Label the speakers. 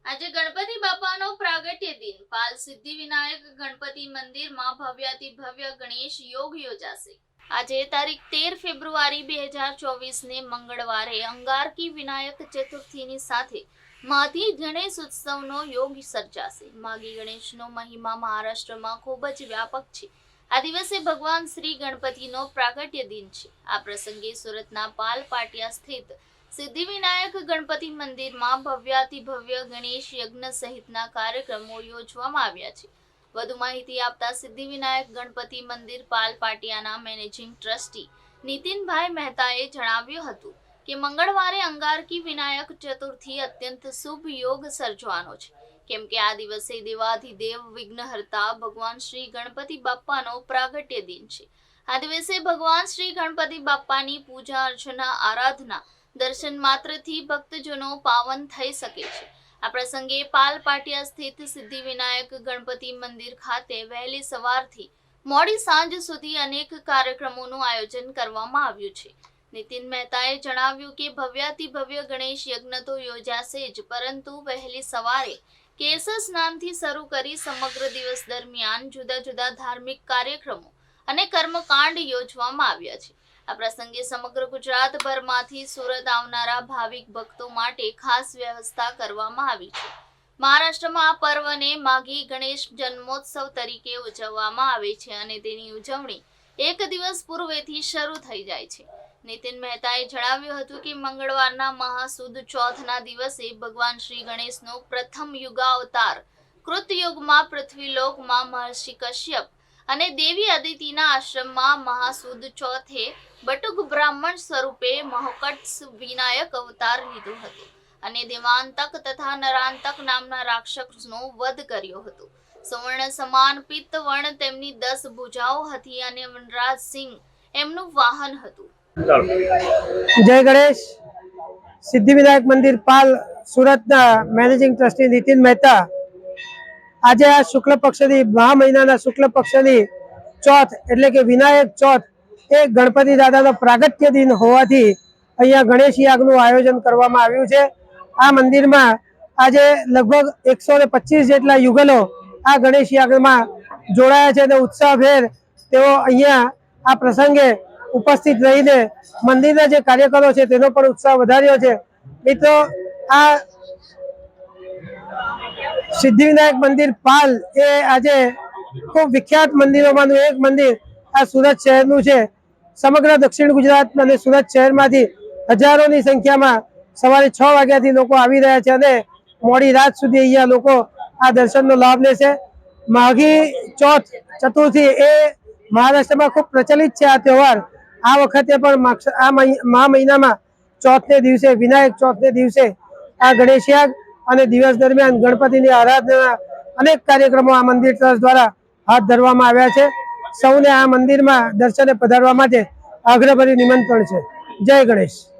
Speaker 1: આજે ગણપતિ બાપાનો પ્રાગટ્ય દિન પાલ સિદ્ધિવિનાયક ગણપતિ મંદિરમાં ભવ્યાતિ ભવ્ય ગણેશ યોગ યોજાશે। આજે તારીખ 13 ફેબ્રુઆરી 2024 ને મંગળવારે અંગારકી વિનાયક ચતુર્થીની સાથે માઘી ગણેશ ઉત્સવનો યોગ સર્જાશે। માઘી ગણેશનો મહિમા મહારાષ્ટ્રમાં ખૂબ જ વ્યાપક છે। આ દિવસે ભગવાન શ્રી ગણપતિનો પ્રાગટ્ય દિન છે। આ પ્રસંગે સુરતના પાલ પાટિયા સ્થિત સિદ્ધિવિનાયક ગણપતિ મંદિરમાં ભવ્યાતિ ભવ્ય ગણેશ યજ્ઞ સહિતના કાર્યક્રમો યોજવામાં આવ્યા છે। વધુ માહિતી આપતા સિદ્ધિવિનાયક ગણપતિ મંદિર પાલ પાટિયાના મેનેજિંગ ટ્રસ્ટી નીતિનભાઈ મહેતાએ જણાવ્યું હતું કે મંગળવારે અંગારકી વિનાયક ચતુર્થી અત્યંત શુભ યોગ સર્જવાનો છે, કેમ કે આ દિવસે દેવાધિદેવ વિઘ્નહર્તા ભગવાન શ્રી ગણપતિ બાપ્પાનો પ્રાગટ્ય દિન છે। આ દિવસે ભગવાન શ્રી ગણપતિ બાપ્પાની પૂજા અર્ચના આરાધના દર્શન માત્રથી ભક્તજનો પાવન થઈ શકે છે। આ પ્રસંગે પાલ પાટિયા સ્થિત સિદ્ધિવિનાયક ગણપતિ મંદિર ખાતે વહેલી સવારથી મોડી સાંજ સુધી અનેક કાર્યક્રમોનું આયોજન કરવામાં આવ્યું છે। નીતિન મહેતાએ જણાવ્યું કે ભવ્યાતિ ભવ્ય ગણેશ યજ્ઞ તો યોજાશે જ, પરંતુ વહેલી સવારે કેસર સ્નાનથી શરૂ કરી સમગ્ર દિવસ દરમિયાન જુદા જુદા ધાર્મિક કાર્યક્રમો અને કર્મકાંડ યોજવામાં આવ્યા છે। આ પ્રસંગે સમગ્ર ગુજરાતભરમાંથી સુરત આવનારા ભાવિક ભક્તો માટે ખાસ વ્યવસ્થા કરવામાં આવી છે। મહારાષ્ટ્રમાં આ પર્વને માઘી ગણેશ જન્મોત્સવ તરીકે ઉજવવામાં આવે છે અને તેની ઉજવણી એક દિવસ પૂર્વેથી શરૂ થઈ જાય છે। નીતિન મહેતાએ જણાવ્યું હતું કે મંગળવારના મહાસુદ ચોથના દિવસે ભગવાન શ્રી ગણેશનો પ્રથમ યુગાવતાર કૃતયુગમાં પૃથ્વીલોકમાં મહર્ષિ કશ્યપ અને દેવી અદિતિના આશ્રમમાં મહાસુદ ચોથે બટુક બ્રાહ્મણ સ્વરૂપે મહોકટ્સ વિનાયક અવતાર લીધો હતો અને દેવાંતક તથા નરાંતક નામના રાક્ષસનો વધ કર્યો હતો। સુવર્ણ સમાન પિત્તવર્ણ તેમની 10 ભુજાઓ હતી અને વનરાજ સિંહ એમનું વાહન હતું।
Speaker 2: જય ગણેશ। સિદ્ધિવિનાયક મંદિર પાલ સુરતના મેનેજિંગ ટ્રસ્ટી નીતિન મહેતા આજે આ શુક્લ પક્ષની મહા મહિનાના શુક્લ પક્ષની ચોથ એટલે કે વિનાયક ચોથ એ ગણપતિ દાદાનો પ્રાગટ્ય દિન હોવાથી અહીંયા ગણેશ યાગનું આયોજન કરવામાં આવ્યું છે। આ મંદિરમાં આજે લગભગ 125 જેટલા યુગલો આ ગણેશ યાગમાં જોડાયા છે અને ઉત્સાહભેર તેઓ અહીંયા આ પ્રસંગે ઉપસ્થિત રહીને મંદિરના જે કાર્યકરો છે તેનો પણ ઉત્સાહ વધાર્યો છે। મિત્રો, આ સિદ્ધિવિનાયક મંદિર પાલ એ આજે ખૂબ વિખ્યાત મંદિરોમાંનું એક મંદિર આ સુરત શહેરનું છે। સમગ્ર દક્ષિણ ગુજરાત અને સુરત શહેરમાંથી હજારોની સંખ્યામાં સવારે 6 વાગ્યાથી લોકો આવી રહ્યા છે અને મોડી રાત સુધી અહીંયા લોકો આ દર્શનનો લાભ લે છે। માઘી ચોથ ચતુર્થી એ મહારાષ્ટ્રમાં ખૂબ પ્રચલિત છે આ તહેવાર। આ વખતે પણ આ મહિનામાં ચોથને દિવસે વિનાયક ચોથને દિવસે આ ગણેશ યાગ અને દિવસ દરમિયાન ગણપતિની આરાધના અનેક કાર્યક્રમો આ મંદિર ટ્રસ્ટ દ્વારા હાથ ધરવામાં આવ્યા છે। સૌને આ મંદિરમાં દર્શને પધારવા માટે આગ્રહભર્યું નિમંત્રણ છે। જય ગણેશ।